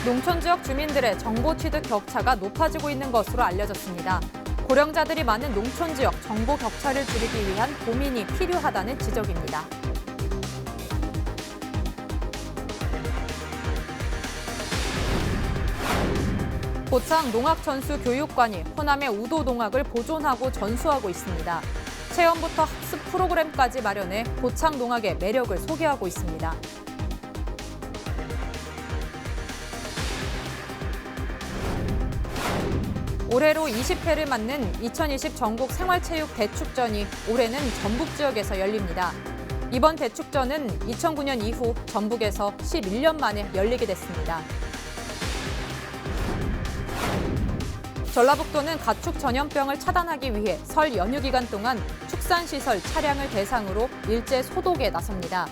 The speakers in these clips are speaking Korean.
농촌 지역 주민들의 정보 취득 격차가 높아지고 있는 것으로 알려졌습니다. 고령자들이 많은 농촌 지역 정보 격차를 줄이기 위한 고민이 필요하다는 지적입니다. 고창 농학전수교육관이 호남의 우도 농악을 보존하고 전수하고 있습니다. 체험부터 학습 프로그램까지 마련해 고창 농악의 매력을 소개하고 있습니다. 올해로 20회를 맞는 2020 전국 생활체육 대축전이 올해는 전북 지역에서 열립니다. 이번 대축전은 2009년 이후 전북에서 11년 만에 열리게 됐습니다. 전라북도는 가축 전염병을 차단하기 위해 설 연휴 기간 동안 축산시설 차량을 대상으로 일제 소독에 나섭니다.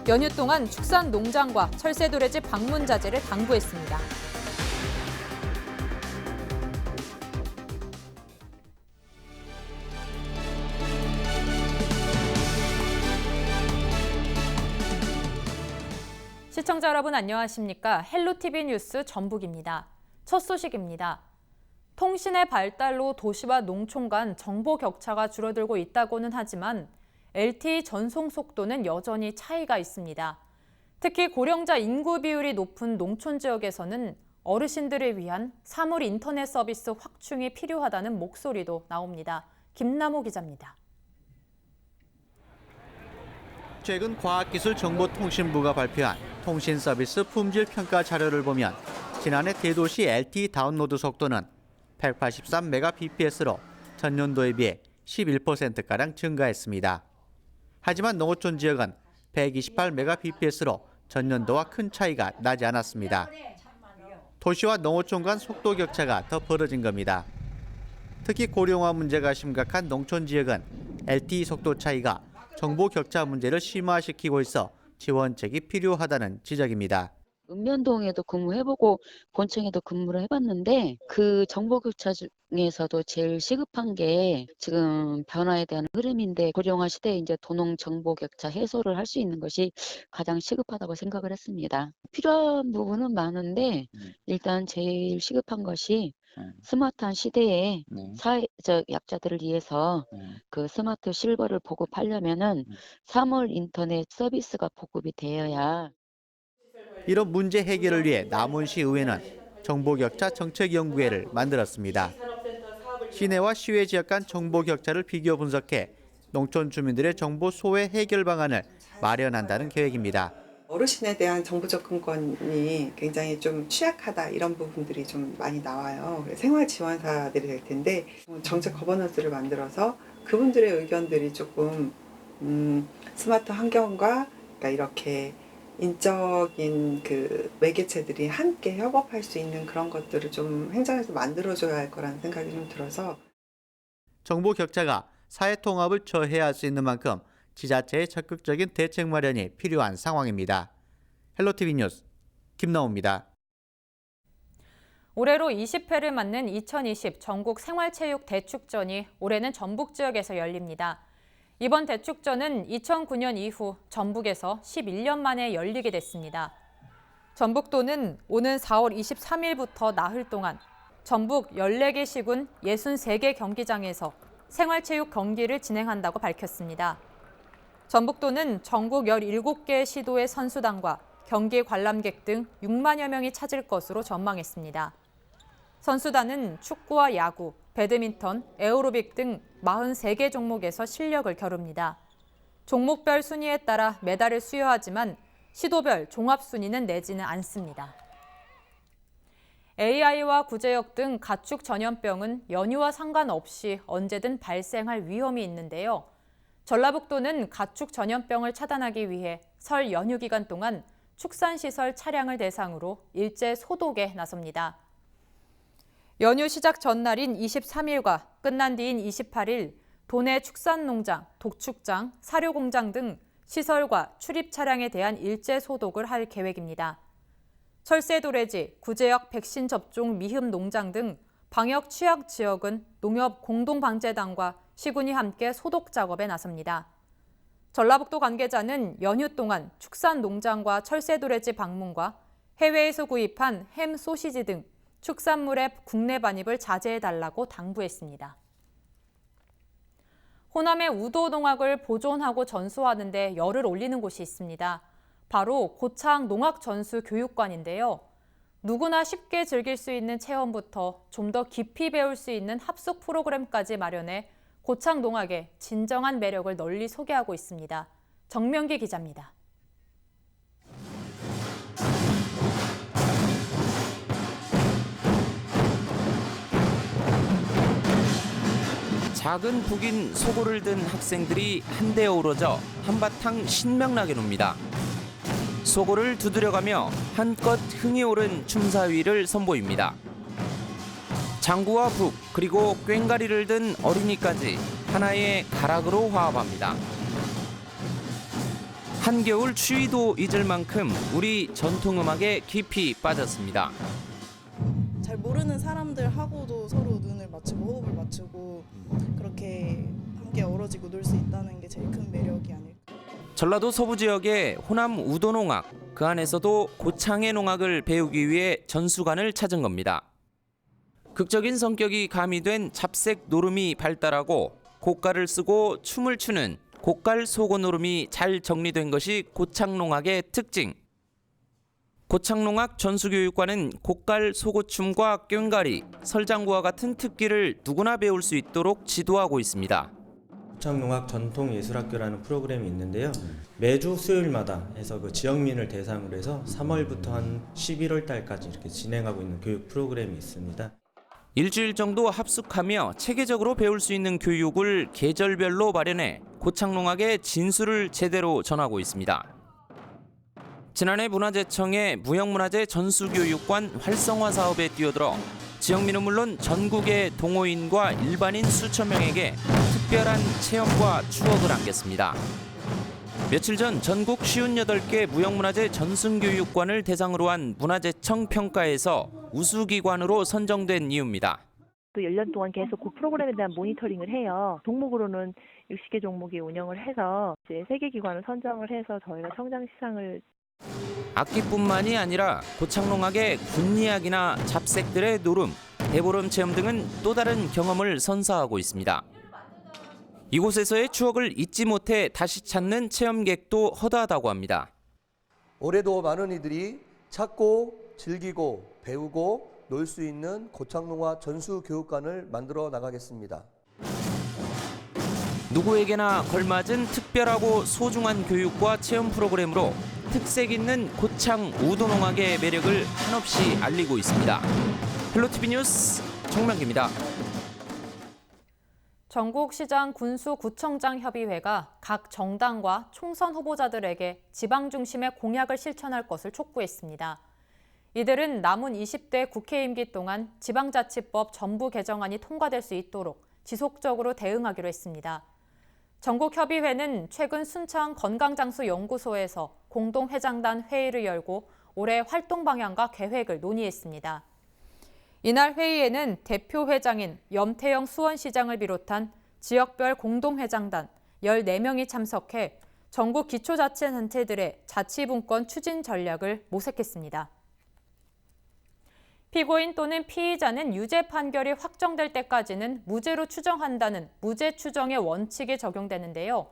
연휴 동안 축산 농장과 철새도래지 방문 자제를 당부했습니다. 시청자 여러분 안녕하십니까? 헬로티비 뉴스 전북입니다. 첫 소식입니다. 통신의 발달로 도시와 농촌 간 정보 격차가 줄어들고 있다고는 하지만 LTE 전송 속도는 여전히 차이가 있습니다. 특히 고령자 인구 비율이 높은 농촌 지역에서는 어르신들을 위한 사물 인터넷 서비스 확충이 필요하다는 목소리도 나옵니다. 김남호 기자입니다. 최근 과학기술정보통신부가 발표한 통신 서비스 품질 평가 자료를 보면 지난해 대도시 LTE 다운로드 속도는 183Mbps로 전년도에 비해 11%가량 증가했습니다. 하지만 농어촌 지역은 128Mbps로 전년도와 큰 차이가 나지 않았습니다. 도시와 농어촌 간 속도 격차가 더 벌어진 겁니다. 특히 고령화 문제가 심각한 농촌 지역은 LTE 속도 차이가 정보 격차 문제를 심화시키고 있어 지원책이 필요하다는 지적입니다. 읍면동에도 근무해보고 본청에도 근무를 해봤는데 그 정보 교차 중에서도 제일 시급한 게 지금 변화에 대한 흐름인데 고령화 시대에 이제 도농 정보 격차 해소를 할 수 있는 것이 가장 시급하다고 생각을 했습니다. 필요한 부분은 많은데 일단 제일 시급한 것이 스마트한 시대에 사회적 약자들을 위해서 그 스마트 실버를 보급하려면은 사물 인터넷 서비스가 보급이 되어야. 이런 문제 해결을 위해 남원시 의회는 정보격차 정책연구회를 만들었습니다. 시내와 시외 지역 간 정보 격차를 비교 분석해 농촌 주민들의 정보 소외 해결 방안을 마련한다는 계획입니다. 어르신에 대한 정보 접근권이 굉장히 좀 취약하다 이런 부분들이 좀 많이 나와요. 생활 지원사들이 될 텐데 정책 거버넌스를 만들어서 그분들의 의견들이 조금 스마트 환경과 그러니까 이렇게 인적인 그 매개체들이 함께 협업할 수 있는 그런 것들을 좀 행정에서 만들어줘야 할 거라는 생각이 좀 들어서. 정보 격차가 사회 통합을 저해할 수 있는 만큼 지자체의 적극적인 대책 마련이 필요한 상황입니다. 헬로티비 뉴스 김나호입니다. 올해로 20회를 맞는 2020 전국 생활체육 대축전이 올해는 전북 지역에서 열립니다. 이번 대축전은 2009년 이후 전북에서 11년 만에 열리게 됐습니다. 전북도는 오는 4월 23일부터 나흘 동안 전북 14개 시군 63개 경기장에서 생활체육 경기를 진행한다고 밝혔습니다. 전북도는 전국 17개 시도의 선수단과 경기 관람객 등 6만여 명이 찾을 것으로 전망했습니다. 선수단은 축구와 야구, 배드민턴, 에어로빅 등 43개 종목에서 실력을 겨룹니다. 종목별 순위에 따라 메달을 수여하지만 시도별 종합 순위는 내지는 않습니다. AI와 구제역 등 가축 전염병은 연휴와 상관없이 언제든 발생할 위험이 있는데요. 전라북도는 가축 전염병을 차단하기 위해 설 연휴 기간 동안 축산시설 차량을 대상으로 일제 소독에 나섭니다. 연휴 시작 전날인 23일과 끝난 뒤인 28일 도내 축산농장, 독축장, 사료공장 등 시설과 출입 차량에 대한 일제 소독을 할 계획입니다. 철새도래지, 구제역 백신 접종 미흡 농장 등 방역 취약 지역은 농협공동방재단과 시군이 함께 소독 작업에 나섭니다. 전라북도 관계자는 연휴 동안 축산농장과 철새도래지 방문과 해외에서 구입한 햄, 소시지 등 축산물의 국내 반입을 자제해달라고 당부했습니다. 호남의 우도 농악을 보존하고 전수하는 데 열을 올리는 곳이 있습니다. 바로 고창 농악전수교육관인데요. 누구나 쉽게 즐길 수 있는 체험부터 좀 더 깊이 배울 수 있는 합숙 프로그램까지 마련해 고창 농악의 진정한 매력을 널리 소개하고 있습니다. 정명기 기자입니다. 작은 북인 소고를 든 학생들이 한데 어우러져 한바탕 신명나게 놉니다. 소고를 두드려가며 한껏 흥이 오른 춤사위를 선보입니다. 장구와 북 그리고 꽹과리를 든 어린이까지 하나의 가락으로 화합합니다. 한겨울 추위도 잊을 만큼 우리 전통음악에 깊이 빠졌습니다. 잘 모르는 사람들하고도 서로 눈을 맞추고 호흡을 맞추고 그렇게 함께 어우러지고 놀 수 있다는 게 제일 큰 매력이 아닐까. 전라도 서부 지역의 호남 우도농악, 그 안에서도 고창의 농악을 배우기 위해 전수관을 찾은 겁니다. 극적인 성격이 가미된 잡색 노름이 발달하고 고깔을 쓰고 춤을 추는 고깔 소고 노름이 잘 정리된 것이 고창농악의 특징. 고창농악 전수교육관은 고깔 소고춤과 꽹과리, 설장구와 같은 특기를 누구나 배울 수 있도록 지도하고 있습니다. 고창농악 전통예술학교라는 프로그램이 있는데요. 매주 수요일마다 해서 그 지역민을 대상으로 해서 3월부터 한 11월 달까지 이렇게 진행하고 있는 교육 프로그램이 있습니다. 일주일 정도 합숙하며 체계적으로 배울 수 있는 교육을 계절별로 마련해 고창농악의 진수를 제대로 전하고 있습니다. 지난해 문화재청의 무형문화재 전수교육관 활성화 사업에 뛰어들어 지역민은 물론 전국의 동호인과 일반인 수천 명에게 특별한 체험과 추억을 안겼습니다. 며칠 전 전국 58개 무형문화재 전승교육관을 대상으로 한 문화재청 평가에서 우수기관으로 선정된 이유입니다. 또 1년 동안 계속 그 프로그램에 대한 모니터링을 해요. 종목으로는 60개 종목이 운영을 해서 이제 3개 기관을 선정을 해서 저희가 성장 시상을 악기뿐만이 아니라 고창농악의 군리악이나 잡색들의 노름, 대보름 체험 등은 또 다른 경험을 선사하고 있습니다. 이곳에서의 추억을 잊지 못해 다시 찾는 체험객도 허다하다고 합니다. 올해도 많은 이들이 찾고 즐기고 배우고 놀 수 있는 고창농악 전수교육관을 만들어 나가겠습니다. 누구에게나 걸맞은 특별하고 소중한 교육과 체험 프로그램으로 특색 있는 고창 우도농악의 매력을 한없이 알리고 있습니다. 헬로티비 뉴스 정명기입니다. 전국시장 군수구청장 협의회가 각 정당과 총선 후보자들에게 지방 중심의 공약을 실천할 것을 촉구했습니다. 이들은 남은 20대 국회 임기 동안 지방자치법 전부 개정안이 통과될 수 있도록 지속적으로 대응하기로 했습니다. 전국협의회는 최근 순창 건강장수연구소에서 공동회장단 회의를 열고 올해 활동 방향과 계획을 논의했습니다. 이날 회의에는 대표 회장인 염태영 수원시장을 비롯한 지역별 공동회장단 14명이 참석해 전국 기초자치단체들의 자치분권 추진 전략을 모색했습니다. 피고인 또는 피의자는 유죄 판결이 확정될 때까지는 무죄로 추정한다는 무죄 추정의 원칙이 적용되는데요.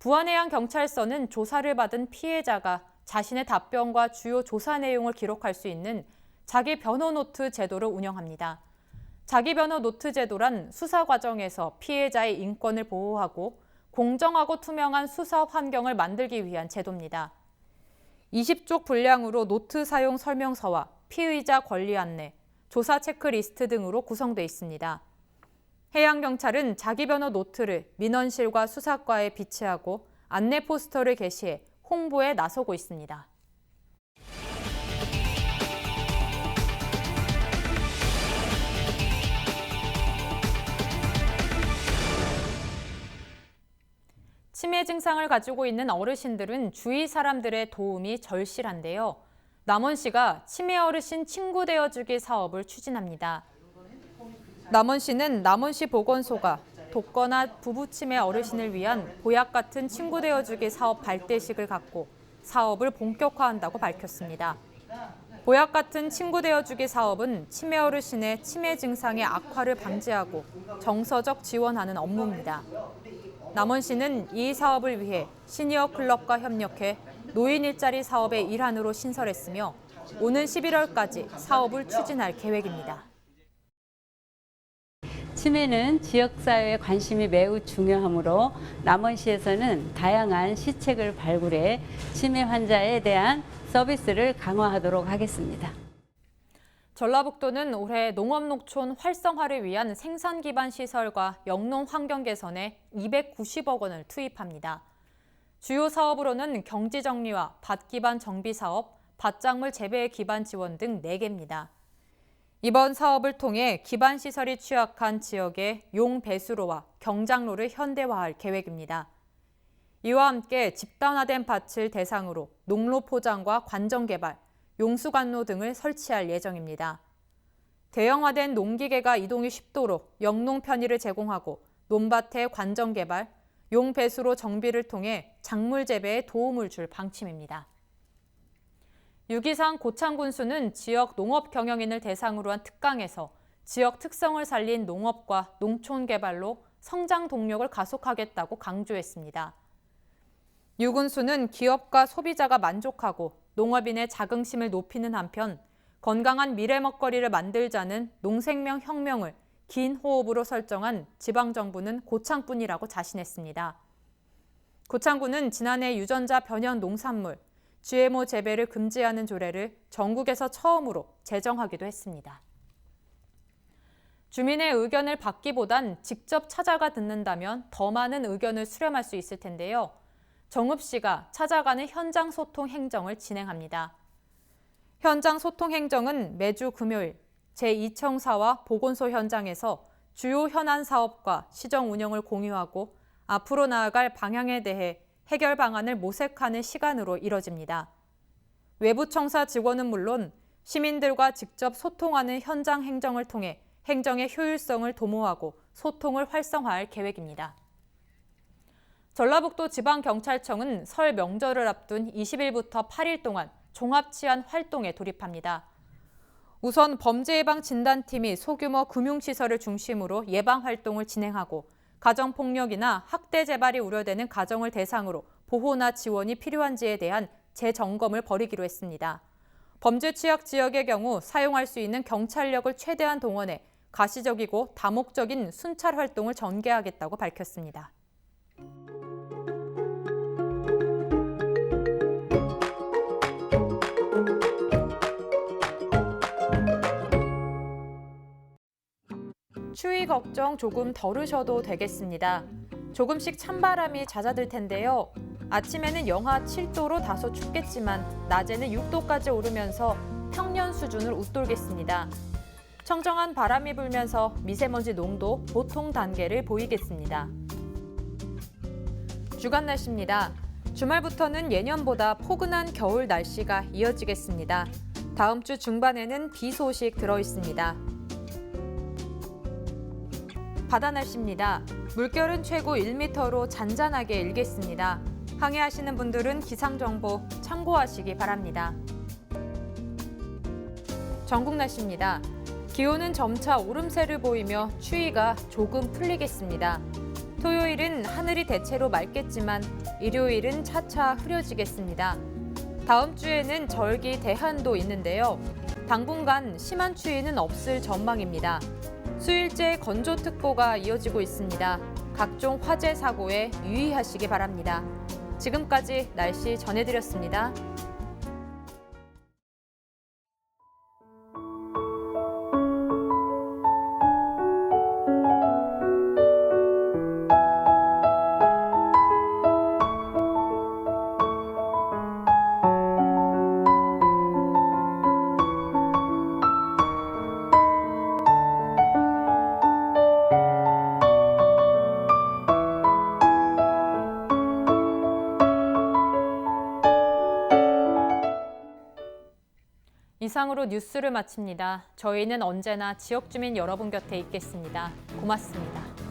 부안해양경찰서는 조사를 받은 피해자가 자신의 답변과 주요 조사 내용을 기록할 수 있는 자기 변호 노트 제도를 운영합니다. 자기 변호 노트 제도란 수사 과정에서 피해자의 인권을 보호하고 공정하고 투명한 수사 환경을 만들기 위한 제도입니다. 20쪽 분량으로 노트 사용 설명서와 피의자 권리 안내, 조사 체크리스트 등으로 구성돼 있습니다. 해양경찰은 자기 변호 노트를 민원실과 수사과에 비치하고 안내 포스터를 게시해 홍보에 나서고 있습니다. 치매 증상을 가지고 있는 어르신들은 주위 사람들의 도움이 절실한데요. 남원시가 치매 어르신 친구 되어주기 사업을 추진합니다. 남원시는 남원시 보건소가 독거나 부부 치매 어르신을 위한 보약 같은 친구 되어주기 사업 발대식을 갖고 사업을 본격화한다고 밝혔습니다. 보약 같은 친구 되어주기 사업은 치매 어르신의 치매 증상의 악화를 방지하고 정서적 지원하는 업무입니다. 남원시는 이 사업을 위해 시니어 클럽과 협력해 노인 일자리 사업의 일환으로 신설했으며 오는 11월까지 사업을 추진할 계획입니다. 치매는 지역사회의 관심이 매우 중요하므로 남원시에서는 다양한 시책을 발굴해 치매 환자에 대한 서비스를 강화하도록 하겠습니다. 전라북도는 올해 농업농촌 활성화를 위한 생산 기반 시설과 영농 환경 개선에 290억 원을 투입합니다. 주요 사업으로는 경지 정리와 밭 기반 정비 사업, 밭작물 재배 기반 지원 등 4개입니다. 이번 사업을 통해 기반 시설이 취약한 지역의 용 배수로와 경작로를 현대화할 계획입니다. 이와 함께 집단화된 밭을 대상으로 농로 포장과 관정 개발, 용수관로 등을 설치할 예정입니다. 대형화된 농기계가 이동이 쉽도록 영농 편의를 제공하고 논밭의 관정 개발, 용 배수로 정비를 통해 작물 재배에 도움을 줄 방침입니다. 유기상 고창군수는 지역 농업 경영인을 대상으로 한 특강에서 지역 특성을 살린 농업과 농촌 개발로 성장 동력을 가속하겠다고 강조했습니다. 유 군수는 기업과 소비자가 만족하고 농업인의 자긍심을 높이는 한편 건강한 미래 먹거리를 만들자는 농생명 혁명을 긴 호흡으로 설정한 지방정부는 고창뿐이라고 자신했습니다. 고창군은 지난해 유전자 변형 농산물, GMO 재배를 금지하는 조례를 전국에서 처음으로 제정하기도 했습니다. 주민의 의견을 받기보단 직접 찾아가 듣는다면 더 많은 의견을 수렴할 수 있을 텐데요. 정읍시가 찾아가는 현장 소통 행정을 진행합니다. 현장 소통 행정은 매주 금요일 제2청사와 보건소 현장에서 주요 현안 사업과 시정 운영을 공유하고 앞으로 나아갈 방향에 대해 해결 방안을 모색하는 시간으로 이뤄집니다. 외부 청사 직원은 물론 시민들과 직접 소통하는 현장 행정을 통해 행정의 효율성을 도모하고 소통을 활성화할 계획입니다. 전라북도 지방경찰청은 설 명절을 앞둔 20일부터 8일 동안 종합치안 활동에 돌입합니다. 우선 범죄예방진단팀이 소규모 금융시설을 중심으로 예방활동을 진행하고 가정폭력이나 학대 재발이 우려되는 가정을 대상으로 보호나 지원이 필요한지에 대한 재점검을 벌이기로 했습니다. 범죄 취약 지역의 경우 사용할 수 있는 경찰력을 최대한 동원해 가시적이고 다목적인 순찰 활동을 전개하겠다고 밝혔습니다. 추위 걱정 조금 덜으셔도 되겠습니다. 조금씩 찬바람이 잦아들 텐데요. 아침에는 영하 7도로 다소 춥겠지만 낮에는 6도까지 오르면서 평년 수준을 웃돌겠습니다. 청정한 바람이 불면서 미세먼지 농도 보통 단계를 보이겠습니다. 주간 날씨입니다. 주말부터는 예년보다 포근한 겨울 날씨가 이어지겠습니다. 다음 주 중반에는 비 소식 들어있습니다. 바다 날씨입니다. 물결은 최고 1m로 잔잔하게 일겠습니다. 항해하시는 분들은 기상정보 참고하시기 바랍니다. 전국 날씨입니다. 기온은 점차 오름세를 보이며 추위가 조금 풀리겠습니다. 토요일은 하늘이 대체로 맑겠지만 일요일은 차차 흐려지겠습니다. 다음 주에는 절기 대한도 있는데요. 당분간 심한 추위는 없을 전망입니다. 수일째 건조특보가 이어지고 있습니다. 각종 화재 사고에 유의하시기 바랍니다. 지금까지 날씨 전해드렸습니다. 이상으로 뉴스를 마칩니다. 저희는 언제나 지역 주민 여러분 곁에 있겠습니다. 고맙습니다.